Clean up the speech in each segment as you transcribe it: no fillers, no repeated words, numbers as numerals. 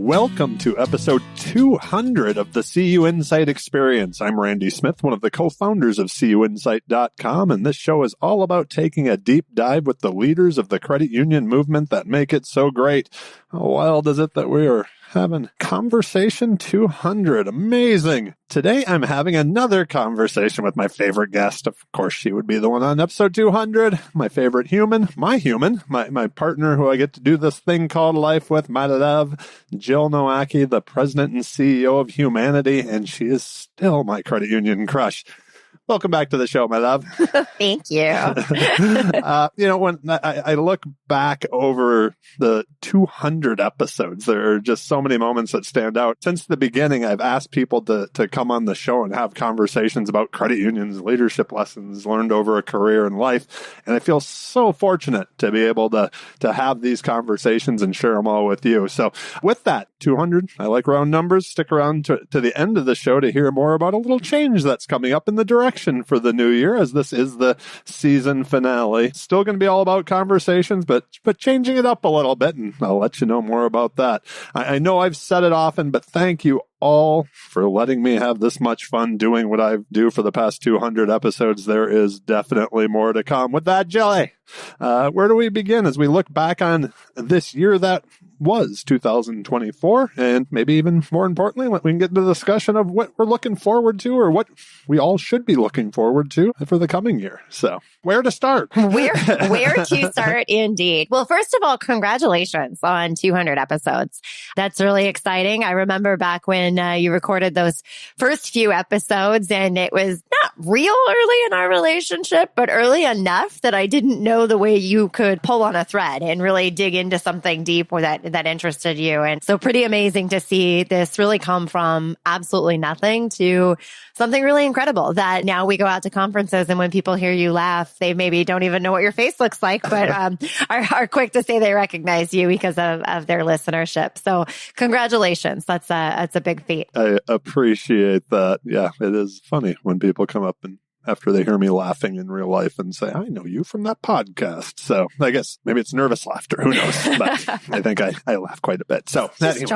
Welcome to episode 200 of the CUInsight Experience. I'm Randy Smith, one of the co-founders of CUInsight.com, and this show is all about taking a deep dive with the leaders of the credit union movement that make it so great. How wild is it that we are having Conversation 200? Amazing. Today, I'm having another conversation with my favorite guest. Of course, she would be the one on episode 200. My favorite human, my partner who I get to do this thing called life with, my love, Jill Nowacki, the president and CEO of Humanidei, and she is still my credit union crush. Welcome back to the show, my love. Thank you. When I look back over the 200 episodes, there are just so many moments that stand out. Since the beginning, I've asked people to come on the show and have conversations about credit unions, leadership lessons learned over a career and life. And I feel so fortunate to be able to have these conversations and share them all with you. So with that, 200, I like round numbers. Stick around to the end of the show to hear more about a little change that's coming up in the direction for the new year, as this is the season finale. Still going to be all about conversations, but changing it up a little bit, and I'll let you know more about that. I know I've said it often, but thank you all for letting me have this much fun doing what I do for the past 200 episodes. There is definitely more to come. With that, Jill, where do we begin as we look back on this year that was 2024, and maybe even more importantly, we can get into the discussion of what we're looking forward to, or what we all should be looking forward to for the coming year. So where to start? Where to start, indeed. Well, first of all, congratulations on 200 episodes. That's really exciting. I remember back when you recorded those first few episodes, and it was not real early in our relationship, but early enough that I didn't know the way you could pull on a thread and really dig into something deep or that interested you. And so pretty amazing to see this really come from absolutely nothing to something really incredible, that now we go out to conferences, and when people hear you laugh, they maybe don't even know what your face looks like, but are quick to say they recognize you because of their listenership. So congratulations. That's a big feat. I appreciate that. Yeah, it is funny when people come up and after they hear me laughing in real life and say, I know you from that podcast. So I guess maybe it's nervous laughter. Who knows? But I think I laugh quite a bit. So anyways,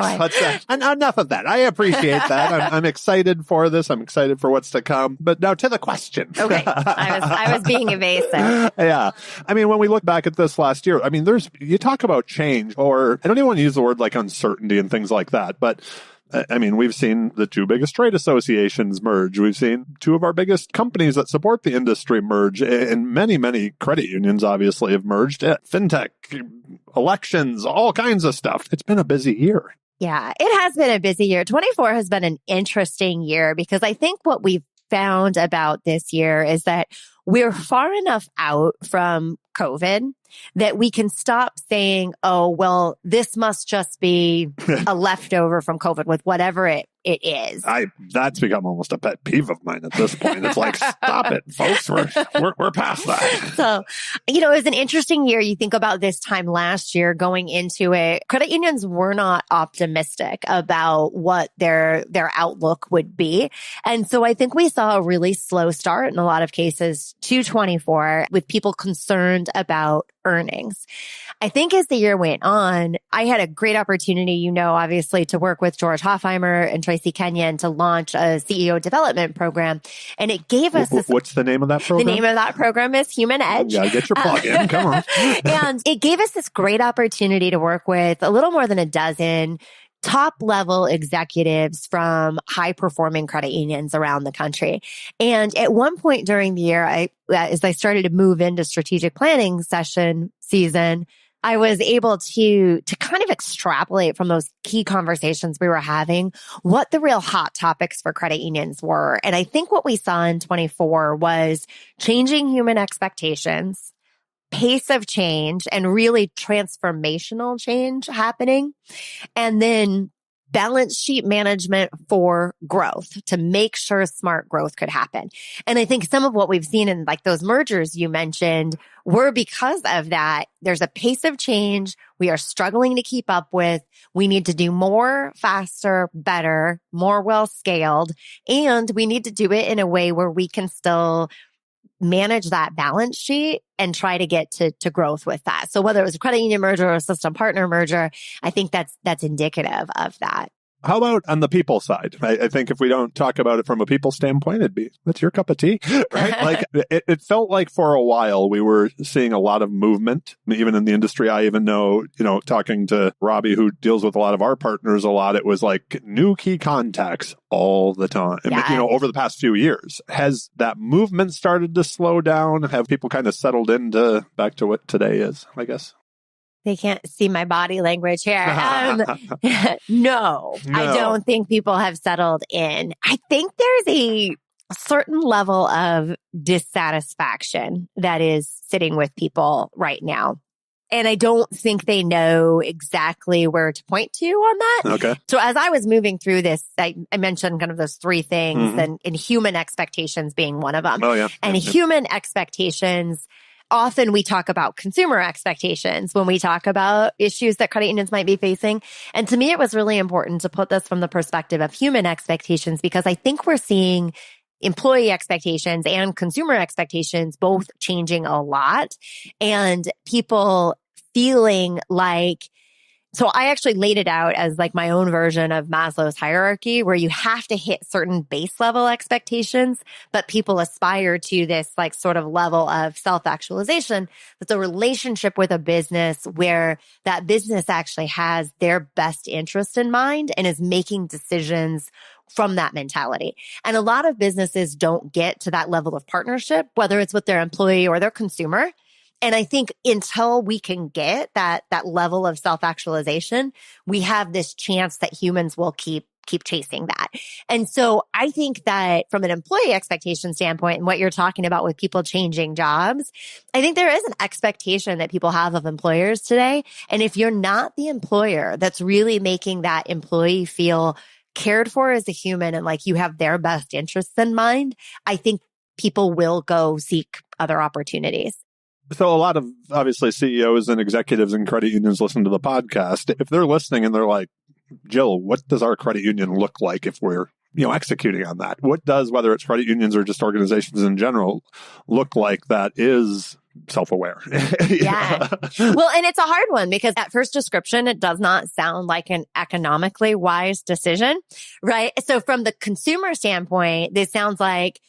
enough of that. I appreciate that. I'm excited for this. I'm excited for what's to come. But now to the question. Okay. I was being evasive. Yeah. I mean, when we look back at this last year, I mean, you talk about change, or I don't even want to use the word like uncertainty and things like that, but I mean, we've seen the two biggest trade associations merge. We've seen two of our biggest companies that support the industry merge, and many, many credit unions obviously have merged. Fintech, elections, all kinds of stuff. It's been a busy year. Yeah, it has been a busy year. 24 has been an interesting year, because I think what we've found about this year is that we're far enough out from COVID that we can stop saying, oh, well, this must just be a leftover from COVID, with whatever it is. That's become almost a pet peeve of mine at this point. It's like, stop it, folks. We're past that. So, it was an interesting year. You think about this time last year going into it, credit unions were not optimistic about what their outlook would be. And so I think we saw a really slow start in a lot of cases to 24, with people concerned about earnings. I think as the year went on, I had a great opportunity, obviously, to work with George Hoffheimer and Tracy Kenyon to launch a CEO development program. And it gave us this. What's the name of that program? The name of that program is Human Edge. Yeah, get your plug in. Come on. And it gave us this great opportunity to work with a little more than a dozen top-level executives from high-performing credit unions around the country. And at one point during the year, as I started to move into strategic planning season, I was able to kind of extrapolate from those key conversations we were having what the real hot topics for credit unions were. And I think what we saw in 24 was changing human expectations, pace of change, and really transformational change happening. And then balance sheet management for growth to make sure smart growth could happen. And I think some of what we've seen in like those mergers you mentioned were because of that. There's a pace of change we are struggling to keep up with. We need to do more, faster, better, more well scaled, and we need to do it in a way where we can still manage that balance sheet and try to get to growth with that. So whether it was a credit union merger or a system partner merger, I think that's indicative of that. How about on the people side? I think if we don't talk about it from a people standpoint, that's your cup of tea, right? Like it felt like for a while we were seeing a lot of movement, even in the industry. I even know, talking to Robbie, who deals with a lot of our partners a lot, it was like new key contacts all the time, over the past few years. Has that movement started to slow down? Have people kind of settled back to what today is, I guess? They can't see my body language here. No, I don't think people have settled in. I think there's a certain level of dissatisfaction that is sitting with people right now. And I don't think they know exactly where to point to on that. Okay. So as I was moving through this, I mentioned kind of those three things, and human expectations being one of them. Oh, yeah. And human expectations, often we talk about consumer expectations when we talk about issues that credit unions might be facing. And to me, it was really important to put this from the perspective of human expectations, because I think we're seeing employee expectations and consumer expectations both changing a lot, and people feeling like, so I actually laid it out as like my own version of Maslow's hierarchy, where you have to hit certain base level expectations, but people aspire to this like sort of level of self-actualization. That's a relationship with a business where that business actually has their best interest in mind and is making decisions from that mentality. And a lot of businesses don't get to that level of partnership, whether it's with their employee or their consumer. And I think until we can get that level of self-actualization, we have this chance that humans will keep chasing that. And so I think that from an employee expectation standpoint, and what you're talking about with people changing jobs, I think there is an expectation that people have of employers today. And if you're not the employer that's really making that employee feel cared for as a human and like you have their best interests in mind, I think people will go seek other opportunities. So a lot of, obviously, CEOs and executives and credit unions listen to the podcast. If they're listening and they're like, Jill, what does our credit union look like if we're, executing on that? What does, whether it's credit unions or just organizations in general, look like that is self-aware? Yeah. Well, and it's a hard one because at first description, it does not sound like an economically wise decision, right? So from the consumer standpoint, this sounds like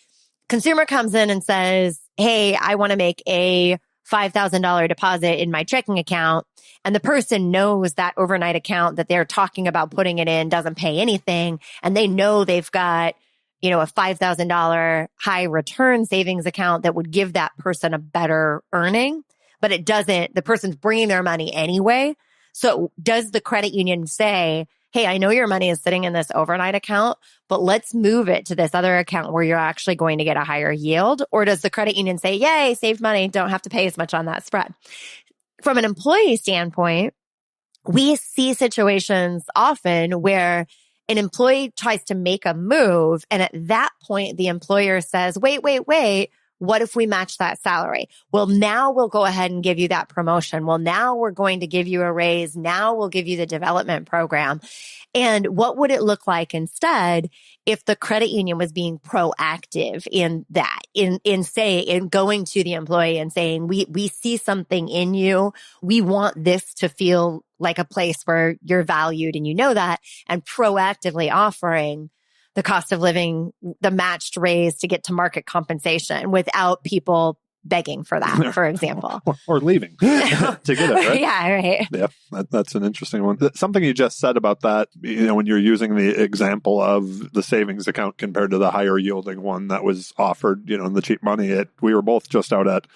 consumer comes in and says, hey, I want to make a $5,000 deposit in my checking account. And the person knows that overnight account that they're talking about putting it in doesn't pay anything. And they know they've got, a $5,000 high return savings account that would give that person a better earning, but it doesn't, the person's bringing their money anyway. So does the credit union say, hey, I know your money is sitting in this overnight account, but let's move it to this other account where you're actually going to get a higher yield? Or does the credit union say, yay, saved money, don't have to pay as much on that spread? From an employee standpoint, we see situations often where an employee tries to make a move, and at that point, the employer says, wait, what if we match that salary? Well, now we'll go ahead and give you that promotion. Well, now we're going to give you a raise. Now we'll give you the development program. And what would it look like instead if the credit union was being proactive in that, in going to the employee and saying, we see something in you. We want this to feel like a place where you're valued and you know that, and proactively offering the cost of living, the matched raise to get to market compensation without people begging for that, for example. Or leaving to get it, right? Yeah, right. Yeah, that's an interesting one. Something you just said about that, when you're using the example of the savings account compared to the higher yielding one that was offered, in the cheap money, we were both just out at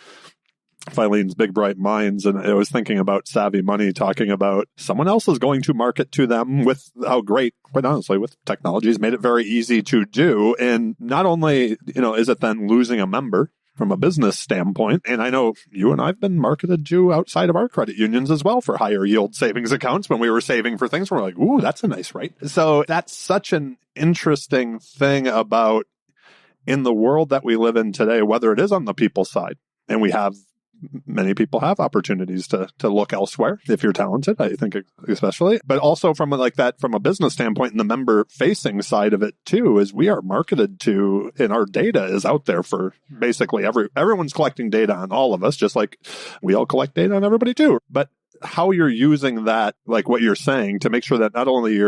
Filene's Big Bright Minds, and I was thinking about Savvy Money, talking about someone else is going to market to them with how great, quite honestly, with technology has made it very easy to do. And not only, is it then losing a member from a business standpoint, and I know you and I've been marketed to outside of our credit unions as well for higher yield savings accounts when we were saving for things. We're like, ooh, that's a nice rate. So that's such an interesting thing about in the world that we live in today, whether it is on the people side, and we have many people have opportunities to look elsewhere if you're talented, I think, especially. But also from a business standpoint, and the member facing side of it too, is we are marketed to, and our data is out there for basically everyone's collecting data on all of us, just like we all collect data on everybody too. But how you're using that, like what you're saying, to make sure that not only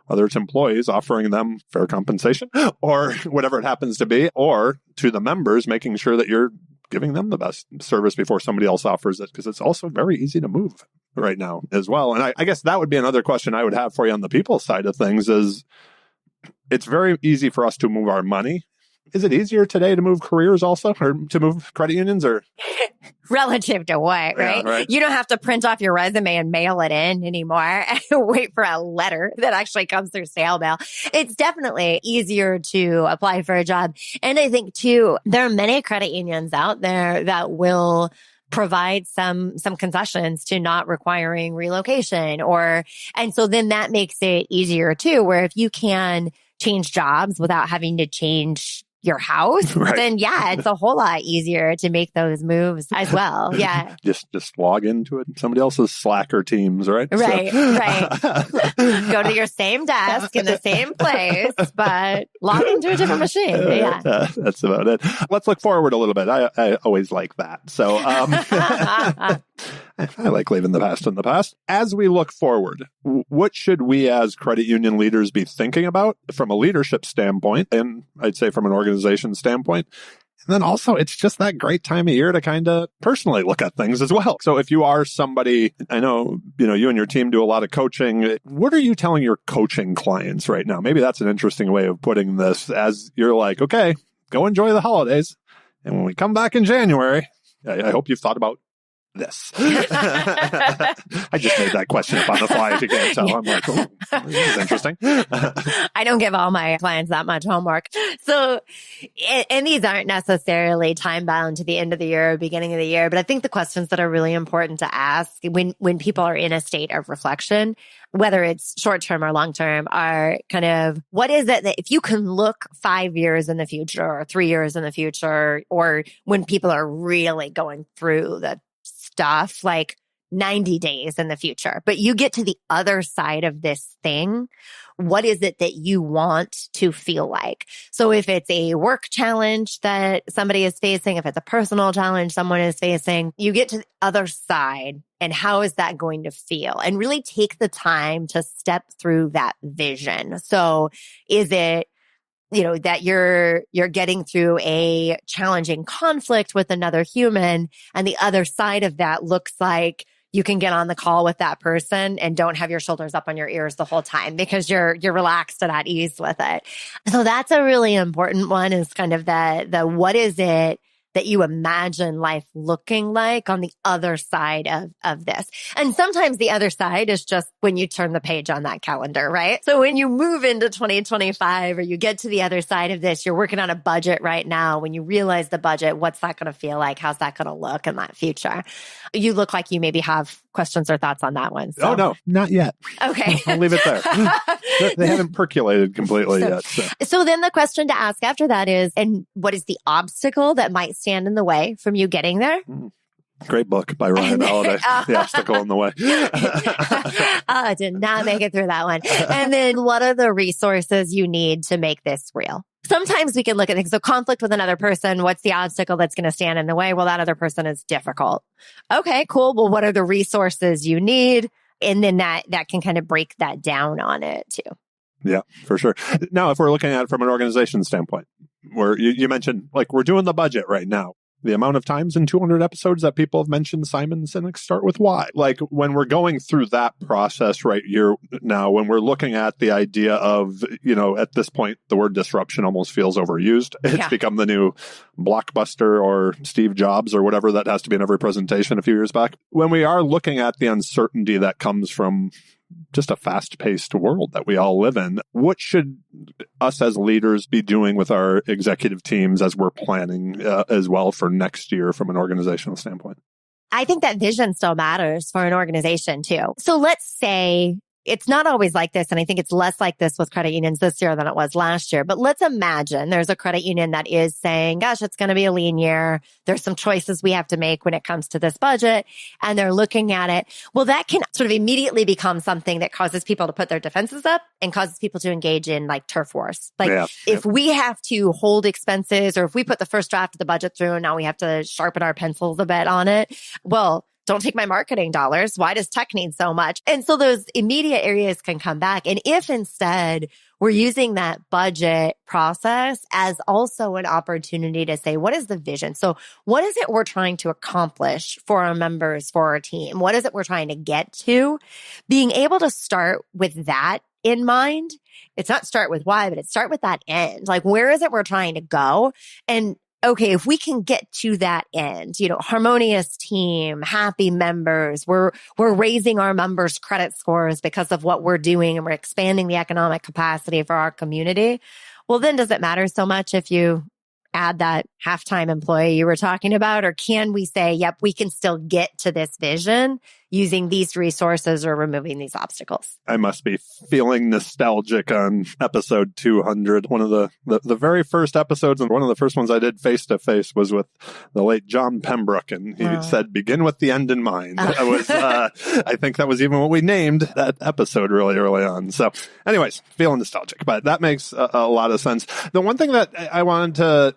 whether it's employees, offering them fair compensation or whatever it happens to be, or to the members, making sure that you're giving them the best service before somebody else offers it, because it's also very easy to move right now as well. And I guess that would be another question I would have for you on the people side of things is, it's very easy for us to move our money. Is it easier today to move careers also, or to move credit unions, or? Relative to what, right? Yeah, right? You don't have to print off your resume and mail it in anymore and wait for a letter that actually comes through snail mail. It's definitely easier to apply for a job. And I think too, there are many credit unions out there that will provide some concessions to not requiring relocation, and so then that makes it easier too, where if you can change jobs without having to change your house, right, then yeah, it's a whole lot easier to make those moves as well. Yeah. just log into it, somebody else's Slacker teams, right? Right, right. Go to your same desk in the same place, but log into a different machine. Yeah. That's about it. Let's look forward a little bit. I always like that. So I like leaving the past in the past. As we look forward, what should we as credit union leaders be thinking about from a leadership standpoint, and I'd say from an organization standpoint? And then also, it's just that great time of year to kind of personally look at things as well. So if you are somebody, I know, you and your team do a lot of coaching. What are you telling your coaching clients right now? Maybe that's an interesting way of putting this, as you're like, okay, go enjoy the holidays. And when we come back in January, I hope you've thought about this. I just made that question up on the fly, if you can't tell. I'm like, oh, this is interesting. I don't give all my clients that much homework. So, and these aren't necessarily time bound to the end of the year or beginning of the year, but I think the questions that are really important to ask when people are in a state of reflection, whether it's short term or long term, are kind of, what is it that if you can look 5 years in the future or 3 years in the future, or when people are really going through the stuff like 90 days in the future, but you get to the other side of this thing, what is it that you want to feel like? So if it's a work challenge that somebody is facing, if it's a personal challenge someone is facing, you get to the other side, and how is that going to feel? And really take the time to step through that vision. So is it that you're getting through a challenging conflict with another human, and the other side of that looks like you can get on the call with that person and don't have your shoulders up on your ears the whole time because you're relaxed and at ease with it. So that's a really important one, is kind of the what is it that you imagine life looking like on the other side of this. And sometimes the other side is just when you turn the page on that calendar, right? So when you move into 2025 or you get to the other side of this, you're working on a budget right now. When you realize the budget, what's that going to feel like? How's that going to look in that future? You look like you maybe have questions or thoughts on that one. So. Oh, no, not yet. Okay. I'll leave it there. They haven't percolated completely yet. So then the question to ask after that is, and what is the obstacle that might stand in the way from you getting there? Great book by Ryan Holiday, The Obstacle in the Way. I did not make it through that one. And then what are the resources you need to make this real? Sometimes we can look at things. So conflict with another person, what's the obstacle that's going to stand in the way? Well, that other person is difficult. Okay, cool. Well, what are the resources you need? And then that can kind of break that down on it too. Yeah, for sure. Now, if we're looking at it from an organization standpoint, where you mentioned, like, we're doing the budget right now. The amount of times in 200 episodes that people have mentioned Simon Sinek Start With Why. Like, when we're going through that process right here now, when we're looking at the idea of, at this point, the word disruption almost feels overused. It's become the new Blockbuster or Steve Jobs or whatever that has to be in every presentation a few years back. When we are looking at the uncertainty that comes from just a fast-paced world that we all live in, what should us as leaders be doing with our executive teams as we're planning as well for next year from an organizational standpoint? I think that vision still matters for an organization too. So let's say it's not always like this. And I think it's less like this with credit unions this year than it was last year. But let's imagine there's a credit union that is saying, gosh, it's going to be a lean year. There's some choices we have to make when it comes to this budget. And they're looking at it. Well, that can sort of immediately become something that causes people to put their defenses up and causes people to engage in like turf wars. Like if we have to hold expenses, or if we put the first draft of the budget through and now we have to sharpen our pencils a bit on it, well, don't take my marketing dollars. Why does tech need so much? And so those immediate areas can come back. And if instead we're using that budget process as also an opportunity to say, what is the vision? So what is it we're trying to accomplish for our members, for our team? What is it we're trying to get to? Being able to start with that in mind. It's not start with why, but it's start with that end. Like, where is it we're trying to go? And okay, if we can get to that end, harmonious team, happy members, we're raising our members' credit scores because of what we're doing, and we're expanding the economic capacity for our community. Well, then does it matter so much if you add that half-time employee you were talking about? Or can we say, yep, we can still get to this vision using these resources or removing these obstacles? I must be feeling nostalgic on episode 200. One of the very first episodes, and one of the first ones I did face-to-face, was with the late John Pembroke. And he said, begin with the end in mind. I think that was even what we named that episode really early on. So anyways, feeling nostalgic, but that makes a lot of sense. The one thing that I wanted to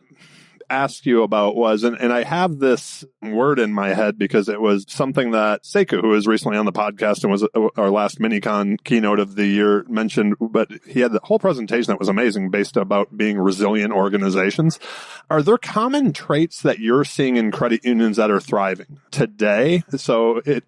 ask you about was, and I have this word in my head because it was something that Sekou, who was recently on the podcast and was our last MiniCon keynote of the year, mentioned, but he had the whole presentation that was amazing based about being resilient organizations. Are there common traits that you're seeing in credit unions that are thriving today?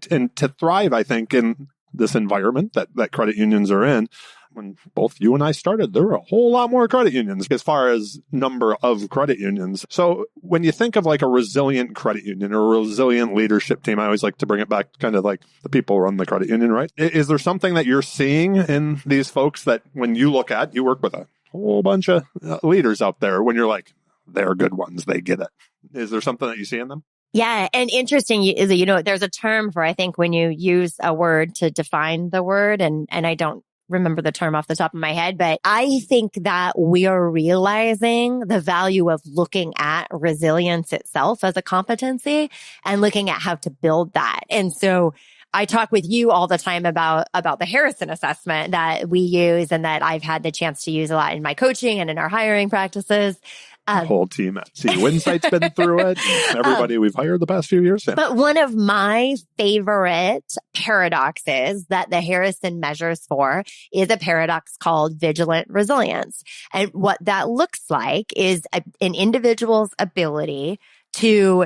And to thrive, I think, in this environment that credit unions are in, when both you and I started, there were a whole lot more credit unions as far as number of credit unions. So when you think of like a resilient credit union or a resilient leadership team, I always like to bring it back kind of like the people run the credit union, right? Is there something that you're seeing in these folks that when you look at, you work with a whole bunch of leaders out there, when you're like, they're good ones, they get it. Is there something that you see in them? Yeah. And interesting is that, there's a term for, I think, when you use a word to define the word, and I don't remember the term off the top of my head, but I think that we are realizing the value of looking at resilience itself as a competency and looking at how to build that. And so I talk with you all the time about the Harrison assessment that we use and that I've had the chance to use a lot in my coaching and in our hiring practices. The whole team at CUInsight's been through it. Everybody we've hired the past few years. Yeah. But one of my favorite paradoxes that the Harrison measures for is a paradox called vigilant resilience. And what that looks like is an individual's ability to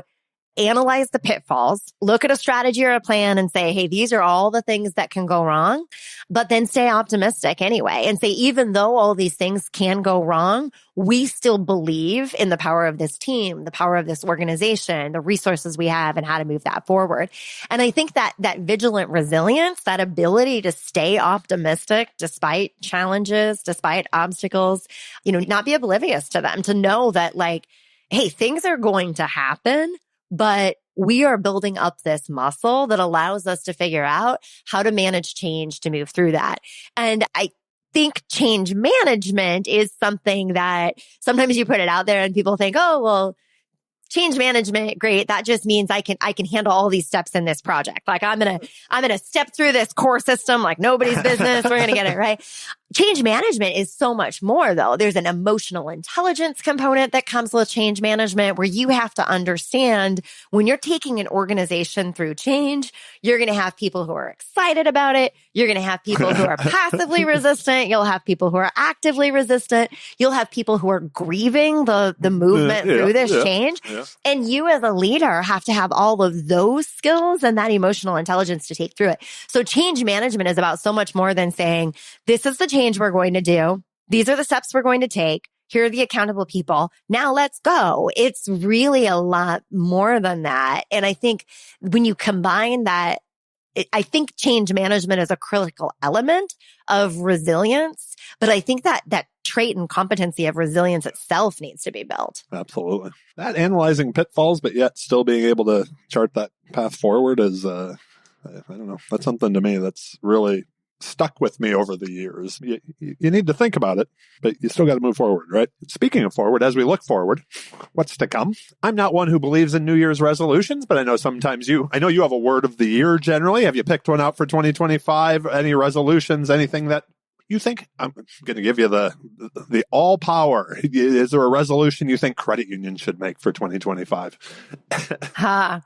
analyze the pitfalls, look at a strategy or a plan and say, hey, these are all the things that can go wrong, but then stay optimistic anyway and say, even though all these things can go wrong, we still believe in the power of this team, the power of this organization, the resources we have, and how to move that forward. And I think that vigilant resilience, that ability to stay optimistic despite challenges, despite obstacles, not be oblivious to them, to know that like, hey, things are going to happen, but we are building up this muscle that allows us to figure out how to manage change to move through that. And I think change management is something that sometimes you put it out there and people think, oh, well, change management, great. That just means I can handle all these steps in this project. Like I'm going to step through this core system like nobody's business. We're going to get it right. Change management is so much more though. There's an emotional intelligence component that comes with change management where you have to understand when you're taking an organization through change, you're going to have people who are excited about it. You're going to have people who are passively resistant. You'll have people who are actively resistant. You'll have people who are grieving the movement through this change. Yeah. And you as a leader have to have all of those skills and that emotional intelligence to take through it. So change management is about so much more than saying, this is the change we're going to do. These are the steps we're going to take. Here are the accountable people. Now let's go. It's really a lot more than that. And I think when you combine that, I think change management is a critical element of resilience, but I think that trait and competency of resilience itself needs to be built. Absolutely. That analyzing pitfalls, but yet still being able to chart that path forward is, I don't know, that's something to me that's really stuck with me over the years. You need to think about it, but you still got to move forward, right? Speaking of forward, as we look forward, what's to come? I'm not one who believes in New Year's resolutions, but I know sometimes I know you have a word of the year generally. Have you picked one out for 2025? Any resolutions, anything that you think? I'm going to give you the all power. Is there a resolution you think credit unions should make for 2025? I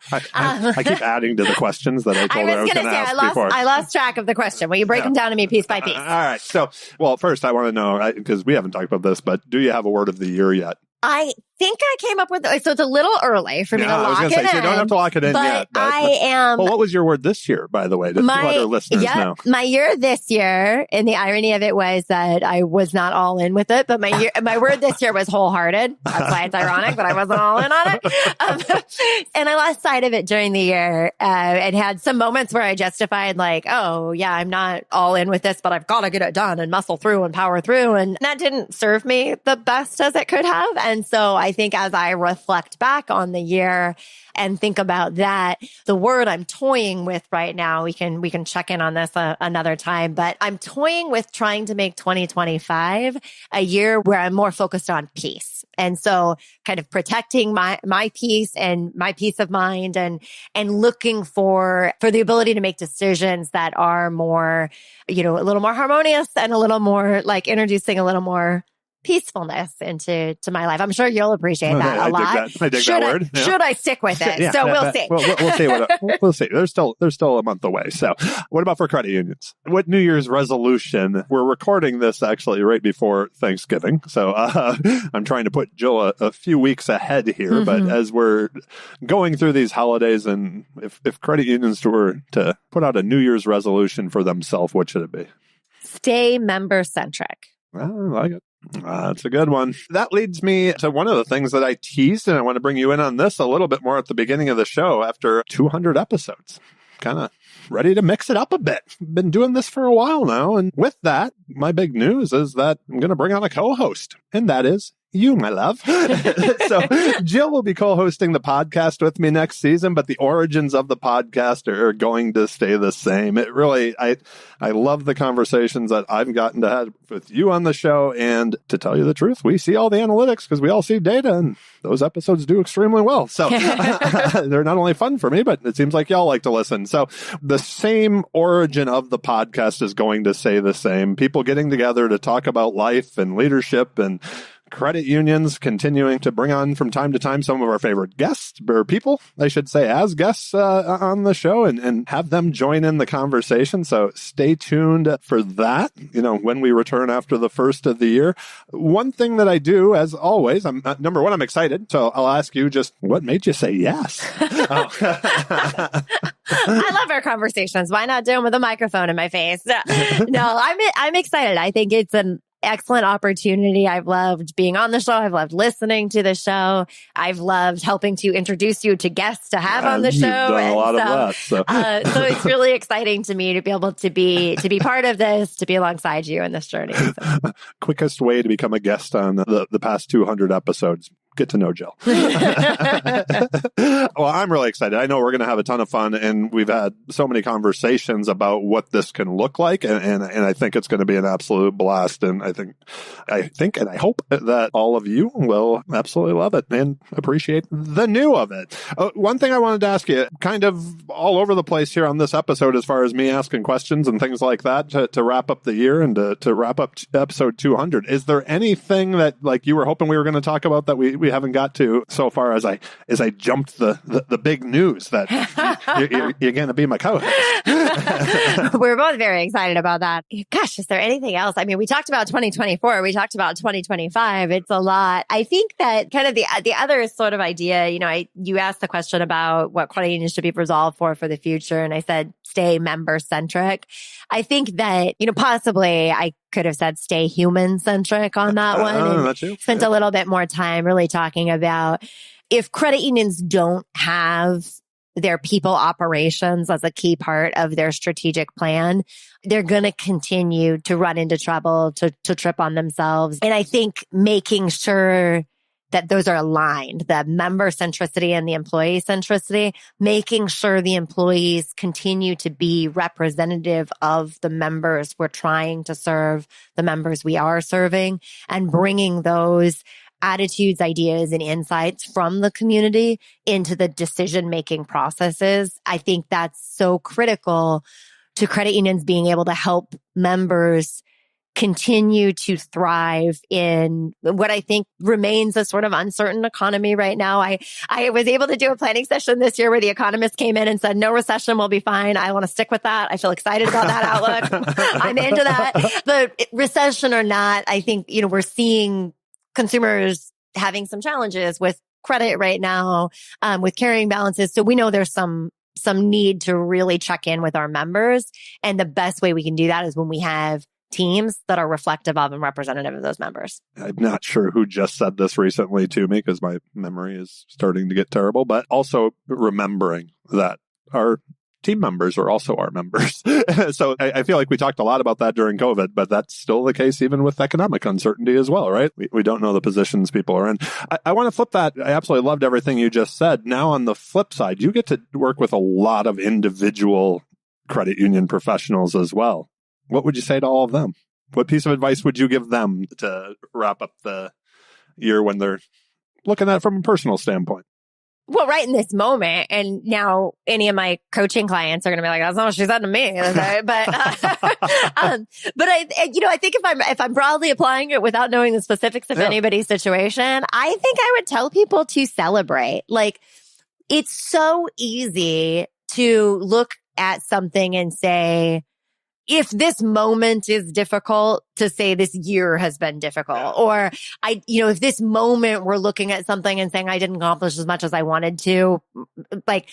keep adding to the questions that I told her I was going to ask before. I lost track of the question. Will you break them down to me piece by piece? All right. So, well, first I want to know, because we haven't talked about this, but do you have a word of the year yet? I think I came up with, so it's a little early for me to lock it in. So you don't have to lock it in yet. But I am. Well, what was your word this year, by the way, to let our listeners know? My year this year, and the irony of it was that I was not all in with it, but my word this year was wholehearted. That's why it's ironic, but I wasn't all in on it. And I lost sight of it during the year and had some moments where I justified like, oh yeah, I'm not all in with this, but I've got to get it done and muscle through and power through. And that didn't serve me the best as it could have. And so I think as I reflect back on the year and think about that, the word I'm toying with right now, we can check in on this another time, but I'm toying with trying to make 2025 a year where I'm more focused on peace. And so kind of protecting my peace and my peace of mind and looking for the ability to make decisions that are more, a little more harmonious and a little more like introducing a little more peacefulness into my life. I'm sure you'll appreciate that a lot. I dig that word. Yeah. Should I stick with it? Yeah, so we'll see. We'll see. We'll see. There's still a month away. So what about for credit unions? What New Year's resolution? We're recording this actually right before Thanksgiving. So I'm trying to put Jill a few weeks ahead here. Mm-hmm. But as we're going through these holidays, and if credit unions were to put out a New Year's resolution for themselves, what should it be? Stay member-centric. I like it. That's a good one. That leads me to one of the things that I teased, and I want to bring you in on this a little bit more at the beginning of the show after 200 episodes. Kind of ready to mix it up a bit. Been doing this for a while now, and with that, my big news is that I'm going to bring on a co-host, and that is you, my love. So Jill will be co-hosting the podcast with me next season, but the origins of the podcast are going to stay the same. It really, I love the conversations that I've gotten to have with you on the show. And to tell you the truth, we see all the analytics because we all see data, and those episodes do extremely well. So they're not only fun for me, but it seems like y'all like to listen. So the same origin of the podcast is going to stay the same. People getting together to talk about life and leadership and credit unions, continuing to bring on from time to time some of our favorite guests, or people, I should say, as guests on the show, and have them join in the conversation. So stay tuned for that, when we return after the first of the year. One thing that I do, as always, number one, I'm excited. So I'll ask you just, what made you say yes? I love our conversations. Why not do them with a microphone in my face? No, I'm excited. I think it's an excellent opportunity. I've loved being on the show. I've loved listening to the show. I've loved helping to introduce you to guests to have on the show. You've done a lot of that. So it's really exciting to me to be able to be part of this, to be alongside you in this journey. So. Quickest way to become a guest on the past 200 episodes. Get to know Jill. Well, I'm really excited. I know we're going to have a ton of fun, and we've had so many conversations about what this can look like, and I think it's going to be an absolute blast. And I think and I hope that all of you will absolutely love it and appreciate the new of it. One thing I wanted to ask you, kind of all over the place here on this episode, as far as me asking questions and things like that to wrap up the year and to wrap up episode 200. Is there anything that you were hoping we were going to talk about that we haven't got to so far as I jumped the big news that you're going to be my co-host? We're both very excited about that. Gosh, is there anything else? I mean, we talked about 2024. We talked about 2025. It's a lot. I think that kind of the other sort of idea, you asked the question about what credit unions should be resolved for the future. And I said, stay member-centric. I think that, possibly I could have said stay human-centric on that one. And spent a little bit more time really talking about if credit unions don't have their people operations as a key part of their strategic plan, they're going to continue to run into trouble, to trip on themselves. And I think making sure that those are aligned, the member centricity and the employee centricity, making sure the employees continue to be representative of the members we're trying to serve, the members we are serving, and bringing those attitudes, ideas, and insights from the community into the decision-making processes. I think that's so critical to credit unions being able to help members continue to thrive in what I think remains a sort of uncertain economy right now. I was able to do a planning session this year where the economists came in and said, no recession will be fine. I want to stick with that. I feel excited about that outlook. I'm into that. But recession or not, I think, we're seeing consumers having some challenges with credit right now, with carrying balances. So we know there's some need to really check in with our members. And the best way we can do that is when we have teams that are reflective of and representative of those members. I'm not sure who just said this recently to me because my memory is starting to get terrible, but also remembering that our team members are also our members. So I feel like we talked a lot about that during COVID, but that's still the case even with economic uncertainty as well, right? We don't know the positions people are in. I want to flip that. I absolutely loved everything you just said. Now on the flip side, you get to work with a lot of individual credit union professionals as well. What would you say to all of them? What piece of advice would you give them to wrap up the year when they're looking at it from a personal standpoint? Well, right in this moment, and now any of my coaching clients are going to be like, "That's not what she said to me." But I think if I'm broadly applying it without knowing the specifics of anybody's situation, I think I would tell people to celebrate. Like, it's so easy to look at something and say, if this moment is difficult, to say this year has been difficult, or if this moment we're looking at something and saying I didn't accomplish as much as I wanted to, like,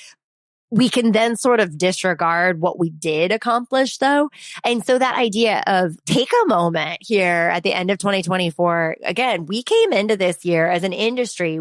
we can then sort of disregard what we did accomplish though. And so that idea of take a moment here at the end of 2024, again, we came into this year as an industry,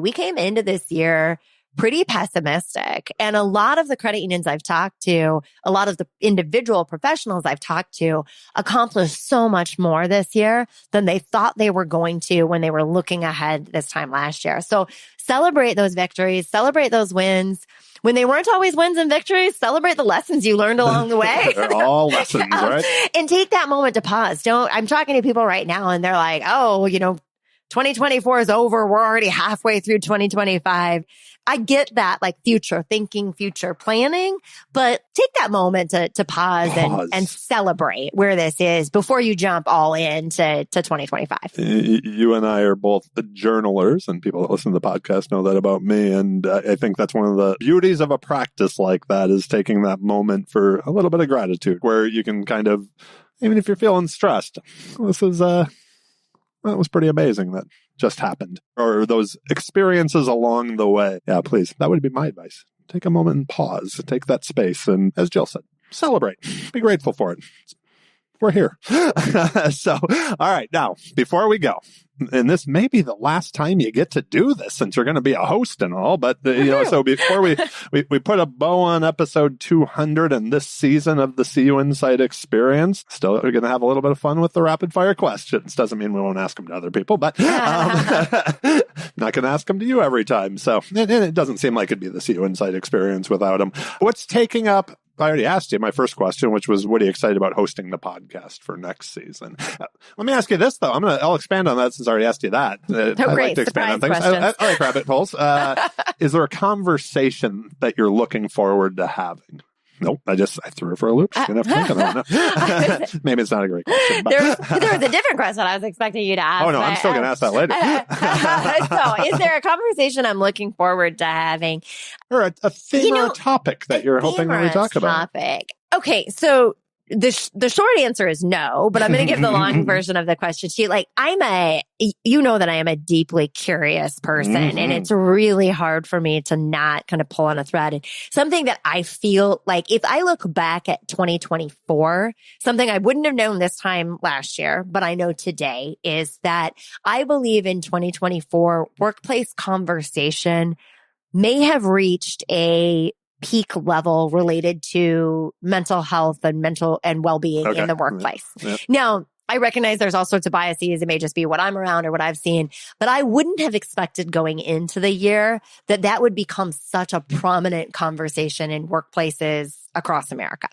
pretty pessimistic. And a lot of the credit unions I've talked to, a lot of the individual professionals I've talked to accomplished so much more this year than they thought they were going to when they were looking ahead this time last year. So celebrate those victories, celebrate those wins. When they weren't always wins and victories, celebrate the lessons you learned along the way. They're all lessons, right? And take that moment to pause. I'm talking to people right now and they're like, 2024 is over. We're already halfway through 2025. I get that, like future thinking, future planning, but take that moment to pause. And celebrate where this is before you jump all into 2025. You and I are both the journalers, and people that listen to the podcast know that about me. And I think that's one of the beauties of a practice like that is taking that moment for a little bit of gratitude where you can kind of, even if you're feeling stressed, that was pretty amazing that just happened. Or those experiences along the way. Yeah, please. That would be my advice. Take a moment and pause. Take that space. And as Jill said, celebrate. Be grateful for it. We're here. So, all right. Now, before we go, and this may be the last time you get to do this since you're going to be a host and all, but so before we put a bow on episode 200 and this season of the CUInsight Experience, still we're going to have a little bit of fun with the rapid fire questions. Doesn't mean we won't ask them to other people, but not going to ask them to you every time. So it doesn't seem like it'd be the CUInsight Experience without them. What's taking up? I already asked you my first question, which was, what are you excited about hosting the podcast for next season? Let me ask you this, though. I'll expand on that since I already asked you that. I like to expand on things. I like rabbit holes. Is there a conversation that you're looking forward to having? Nope. I threw her for a loop. She's going to have to think about it. Maybe it's not a great question. But there was a different question I was expecting you to ask. Oh, no. I'm still going to ask that later. So is there a conversation I'm looking forward to having? Or a theme or a topic that you're hoping that we talk about? Okay. So the short answer is no, but I'm going to give the long version of the question to you. Like, you know that I am a deeply curious person, and it's really hard for me to not kind of pull on a thread. And something that I feel like if I look back at 2024, something I wouldn't have known this time last year, but I know today, is that I believe in 2024, workplace conversation may have reached a peak level related to mental health and well-being in the workplace. Yep. Now, I recognize there's all sorts of biases. It may just be what I'm around or what I've seen, but I wouldn't have expected going into the year that would become such a prominent conversation in workplaces across America.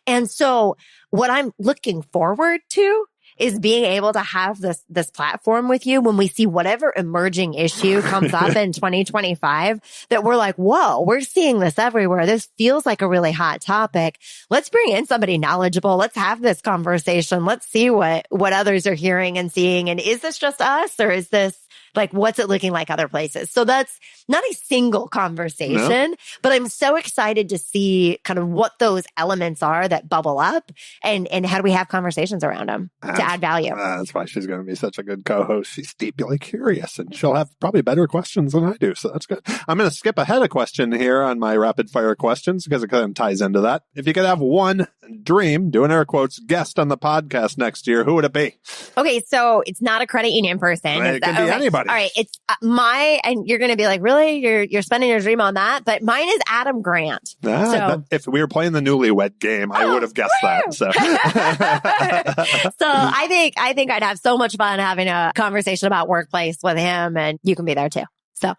And so what I'm looking forward to is being able to have this platform with you when we see whatever emerging issue comes up in 2025 that we're like, whoa, we're seeing this everywhere. This feels like a really hot topic. Let's bring in somebody knowledgeable. Let's have this conversation. Let's see what others are hearing and seeing. And is this just us, or is this like, what's it looking like other places? So that's not a single conversation, but I'm so excited to see kind of what those elements are that bubble up and how do we have conversations around them to add value. That's why she's going to be such a good co-host. She's deeply curious and she'll have probably better questions than I do. So that's good. I'm going to skip ahead a question here on my rapid fire questions because it kind of ties into that. If you could have one dream, doing air quotes, guest on the podcast next year, who would it be? Okay, so it's not a credit union person. It can be anybody. All right, it's and you're going to be like, really? You're spending your dream on that? But mine is Adam Grant. If we were playing the newlywed game, I would have guessed that. So, so I think I'd have so much fun having a conversation about workplace with him, and you can be there too. So.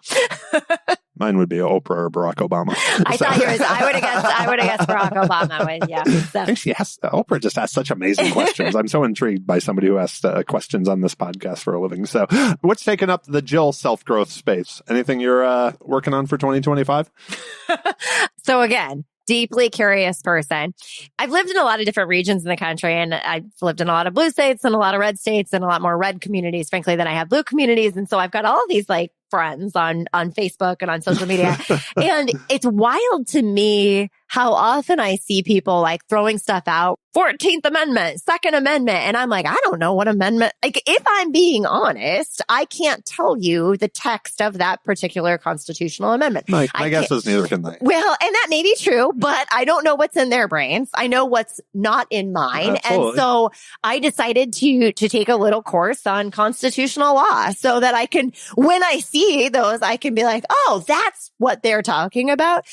Mine would be Oprah or Barack Obama. I thought yours. I would have guessed Barack Obama. Yeah. So. I think Oprah just asks such amazing questions. I'm so intrigued by somebody who asks questions on this podcast for a living. So, what's taking up the Jill self-growth space? Anything you're working on for 2025? So again, deeply curious person. I've lived in a lot of different regions in the country, and I've lived in a lot of blue states and a lot of red states and a lot more red communities, frankly, than I have blue communities. And so I've got all these like friends on Facebook and on social media. And it's wild to me how often I see people like throwing stuff out, 14th Amendment, Second Amendment. And I'm like, I don't know what amendment, like if I'm being honest, I can't tell you the text of that particular constitutional amendment. My guess is neither can they. Well, and that may be true, but I don't know what's in their brains. I know what's not in mine. Absolutely. And so I decided to take a little course on constitutional law so that I can, when I see those, I can be like, oh, that's what they're talking about.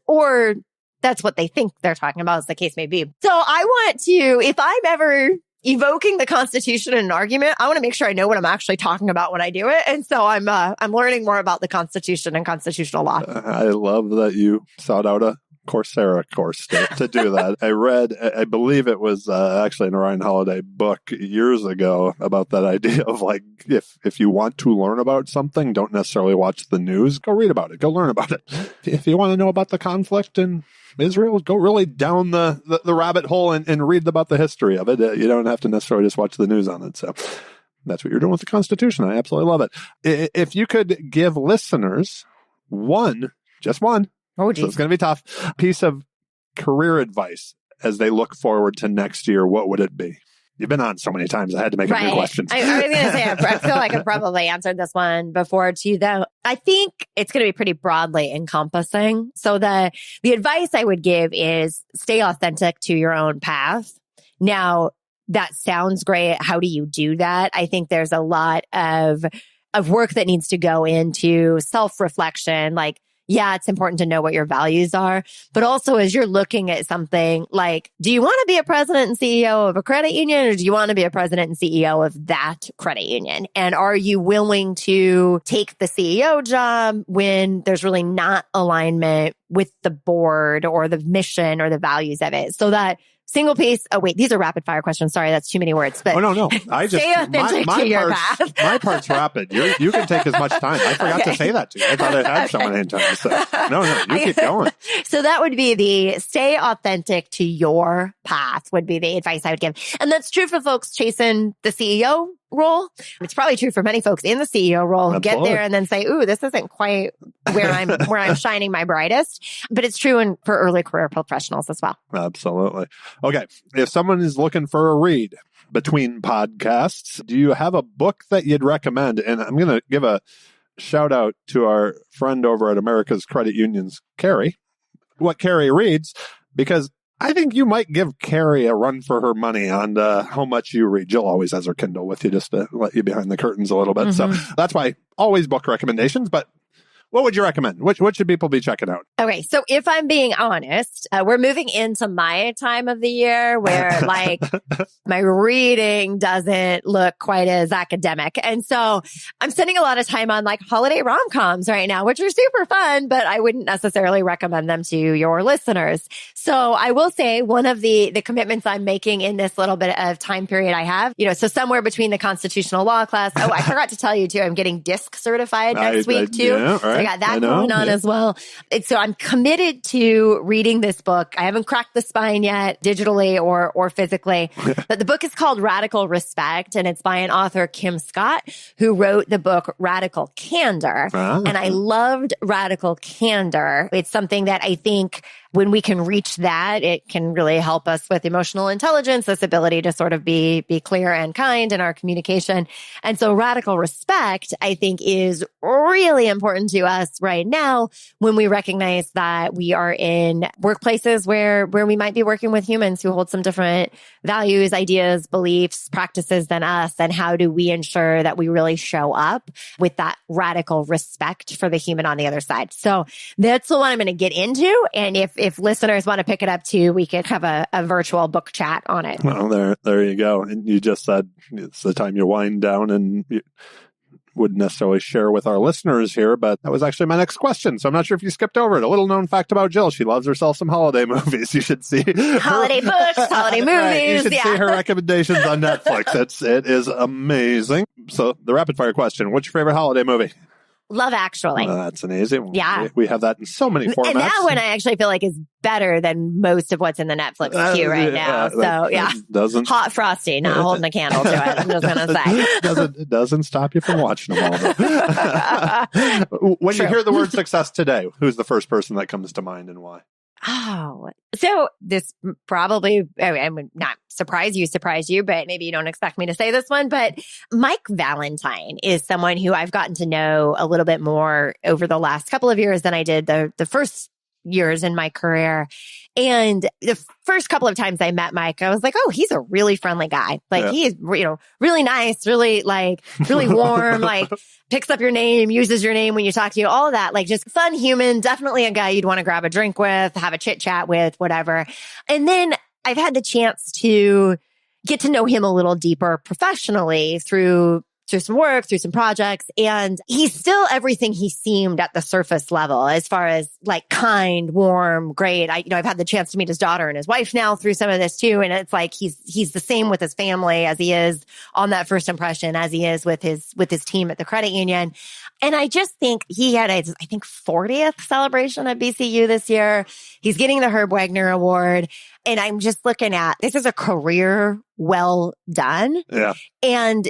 Or that's what they think they're talking about, as the case may be. So I want to, if I'm ever evoking the Constitution in an argument, I want to make sure I know what I'm actually talking about when I do it. And so I'm learning more about the Constitution and constitutional law. I love that you sought out a Coursera course to do that. I read, I believe it was actually an Ryan Holiday book years ago about that idea of like, if you want to learn about something, don't necessarily watch the news. Go read about it. Go learn about it. If you want to know about the conflict in Israel, go really down the rabbit hole and read about the history of it. You don't have to necessarily just watch the news on it. So that's what you're doing with the Constitution. I absolutely love it. If you could give listeners just one, so it's going to be tough, piece of career advice as they look forward to next year, what would it be? You've been on so many times. I had to make a new question. I was going to say, I feel like I probably answered this one before too, though. I think it's going to be pretty broadly encompassing. So the advice I would give is stay authentic to your own path. Now, that sounds great. How do you do that? I think there's a lot of work that needs to go into self-reflection, like, yeah, it's important to know what your values are, but also as you're looking at something like, do you want to be a president and CEO of a credit union, or do you want to be a president and CEO of that credit union? And are you willing to take the CEO job when there's really not alignment with the board or the mission or the values of it? So that single piece. Oh, wait, these are rapid fire questions. Sorry, that's too many words. But no. I just stay authentic to your path. My part's rapid. You can take as much time. I forgot to say that to you. I thought I had so many times. So no, you keep going. So that would be the stay authentic to your path would be the advice I would give. And that's true for folks chasing the CEO role. It's probably true for many folks in the CEO role who get there and then say, ooh, this isn't quite where I'm shining my brightest. But it's true for early career professionals as well. Absolutely. Okay. If someone is looking for a read between podcasts, do you have a book that you'd recommend? And I'm going to give a shout out to our friend over at America's Credit Unions, Carrie, what Carrie reads, because I think you might give Carrie a run for her money on how much you read. Jill always has her Kindle with you just to let you behind the curtains a little bit. Mm-hmm. So that's why always book recommendations. But What would you recommend? What should people be checking out? Okay. So if I'm being honest, we're moving into my time of the year where like my reading doesn't look quite as academic. And so I'm spending a lot of time on like holiday rom-coms right now, which are super fun, but I wouldn't necessarily recommend them to your listeners. So I will say one of the commitments I'm making in this little bit of time period I have, so somewhere between the constitutional law class. Oh, I forgot to tell you too, I'm getting DISC certified next week too. Yeah, right. So I got that going on as well. So I'm committed to reading this book. I haven't cracked the spine yet, digitally or physically. But the book is called Radical Respect, and it's by an author, Kim Scott, who wrote the book Radical Candor. And I loved Radical Candor. It's something that I think when we can reach that, it can really help us with emotional intelligence, this ability to sort of be clear and kind in our communication. And so radical respect, I think, is really important to us right now when we recognize that we are in workplaces where we might be working with humans who hold some different values, ideas, beliefs, practices than us. And how do we ensure that we really show up with that radical respect for the human on the other side? So that's the one I'm going to get into. And if listeners want to pick it up too, we could have a virtual book chat on it. Well, there you go. And you just said it's the time you wind down, and you wouldn't necessarily share with our listeners here, but that was actually my next question. So I'm not sure if you skipped over it. A little known fact about Jill. She loves herself some holiday movies. You should see holiday books, holiday movies. Right. You should see her recommendations on Netflix. It is amazing. So the rapid fire question, what's your favorite holiday movie? Love Actually. That's an easy one. Yeah. We have that in so many formats. And that one I actually feel like is better than most of what's in the Netflix queue right now. So yeah. Doesn't Hot Frosty, not holding a candle to it. I'm just going to say. It doesn't stop you from watching them all. When you hear the word success today, who's the first person that comes to mind and why? Oh, so this probably, I would not surprise you, but maybe you don't expect me to say this one, but Mike Valentine is someone who I've gotten to know a little bit more over the last couple of years than I did the first years in my career. And the first couple of times I met Mike, I was like, oh, he's a really friendly guy. Like he's, really nice, really warm, like picks up your name, uses your name when you talk to you, all of that, like just fun human, definitely a guy you'd want to grab a drink with, have a chit chat with, whatever. And then I've had the chance to get to know him a little deeper professionally through some work, through some projects. And he's still everything he seemed at the surface level as far as like kind, warm, great. I've had the chance to meet his daughter and his wife now through some of this too. And it's like, he's the same with his family as he is on that first impression, as he is with his team at the credit union. And I just think he had his 40th celebration at BCU this year. He's getting the Herb Wagner Award. And I'm just looking at, this is a career well done. Yeah. And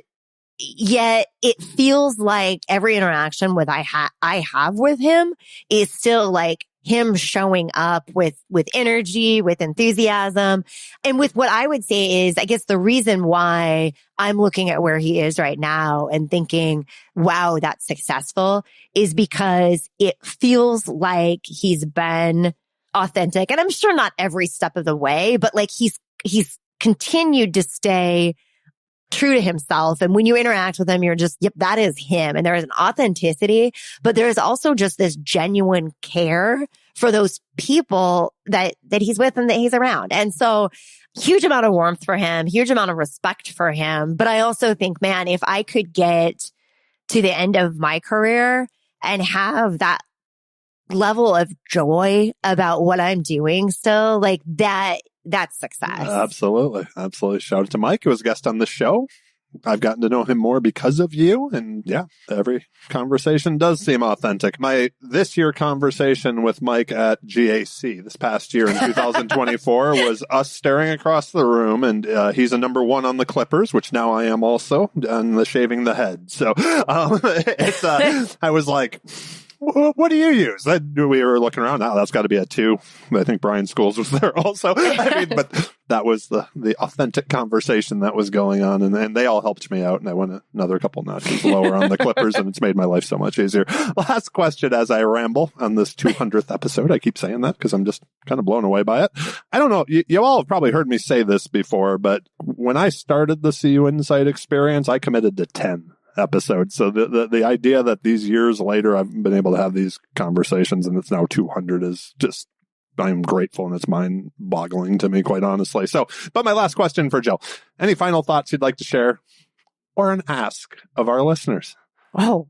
yet it feels like every interaction I have with him is still like him showing up with energy, with enthusiasm. And with what I would say is, I guess the reason why I'm looking at where he is right now and thinking, wow, that's successful, is because it feels like he's been authentic. And I'm sure not every step of the way, but like he's continued to stay true to himself. And when you interact with him, you're just, yep, that is him. And there is an authenticity, but there is also just this genuine care for those people that he's with and that he's around. And so huge amount of warmth for him, huge amount of respect for him. But I also think, man, if I could get to the end of my career and have that level of joy about what I'm doing still, like that's success. Absolutely. Shout out to Mike, who was a guest on the show. I've gotten to know him more because of you. And yeah, every conversation does seem authentic. This year conversation with Mike at GAC this past year in 2024 was us staring across the room, and he's a number one on the Clippers, which now I am also, on the shaving the head. So I was like, what do you use? We were looking around. Now that's got to be a 2. I think Brian Scholes was there also. But that was the authentic conversation that was going on. And they all helped me out. And I went another couple notches lower on the Clippers, and it's made my life so much easier. Last question as I ramble on this 200th episode. I keep saying that because I'm just kind of blown away by it. I don't know. You all have probably heard me say this before, but when I started the CUInsight Experience, I committed to 10. episode. So the idea that these years later I've been able to have these conversations and it's now 200 is just, I'm grateful, and it's mind-boggling to me, quite honestly. So, but my last question for Jill, any final thoughts you'd like to share or an ask of our listeners? Oh,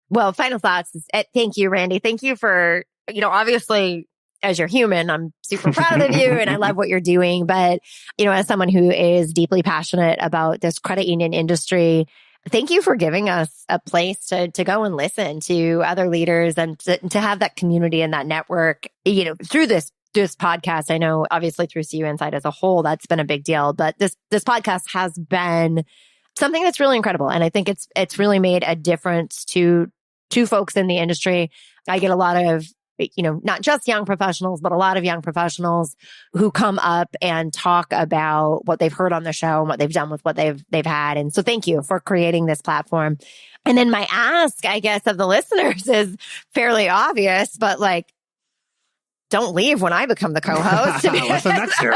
well, final thoughts. Thank you, Randy. Thank you for, obviously, as you're human, I'm super proud of you and I love what you're doing. But, as someone who is deeply passionate about this credit union industry, thank you for giving us a place to go and listen to other leaders and to have that community and that network, through this podcast. I know obviously through CUInsight as a whole, that's been a big deal, but this podcast has been something that's really incredible. And I think it's really made a difference to folks in the industry. I get a lot of, not just young professionals, but a lot of young professionals who come up and talk about what they've heard on the show and what they've done with what they've had. And so thank you for creating this platform. And then my ask, I guess, of the listeners is fairly obvious, but don't leave when I become the co-host. Listen next year.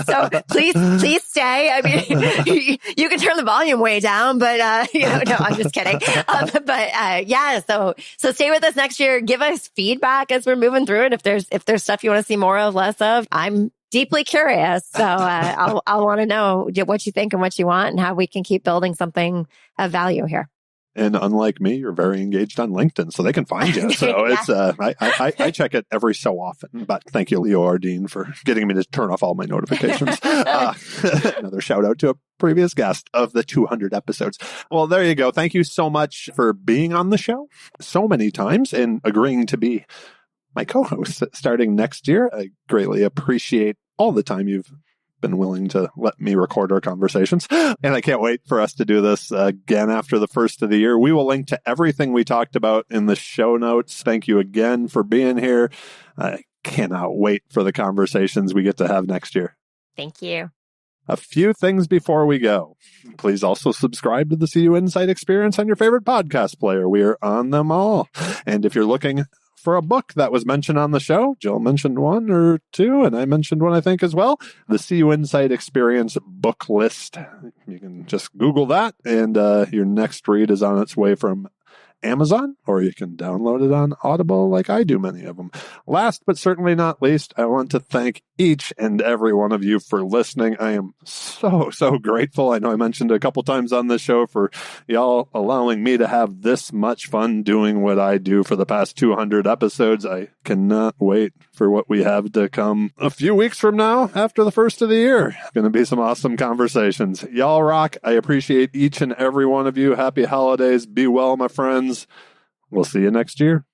So please stay. I mean, you can turn the volume way down, but no, I'm just kidding. So stay with us next year. Give us feedback as we're moving through it. If there's stuff you want to see more of, less of, I'm deeply curious. So I'll want to know what you think and what you want and how we can keep building something of value here. And unlike me, you're very engaged on LinkedIn, so they can find you. So it's I check it every so often. But thank you, Leo Ardeen, for getting me to turn off all my notifications. Another shout out to a previous guest of the 200 episodes. Well, there you go. Thank you so much for being on the show so many times and agreeing to be my co-host starting next year. I greatly appreciate all the time you've been willing to let me record our conversations. And I can't wait for us to do this again after the first of the year. We will link to everything we talked about in the show notes. Thank you again for being here. I cannot wait for the conversations we get to have next year. Thank you. A few things before we go. Please also subscribe to the CUInsight Experience on your favorite podcast player. We are on them all. And if you're looking for a book that was mentioned on the show, Jill mentioned one or two, and I mentioned one, I think, as well. The CUInsight Experience book list. You can just Google that, and your next read is on its way from Amazon, or you can download it on Audible like I do many of them. Last but certainly not least, I want to thank each and every one of you for listening. I am so grateful. I know I mentioned a couple times on this show for y'all allowing me to have this much fun doing what I do for the past 200 episodes. I cannot wait for what we have to come a few weeks from now after the first of the year. Going to be some awesome conversations. Y'all rock. I appreciate each and every one of you. Happy holidays. Be well, my friends. We'll see you next year.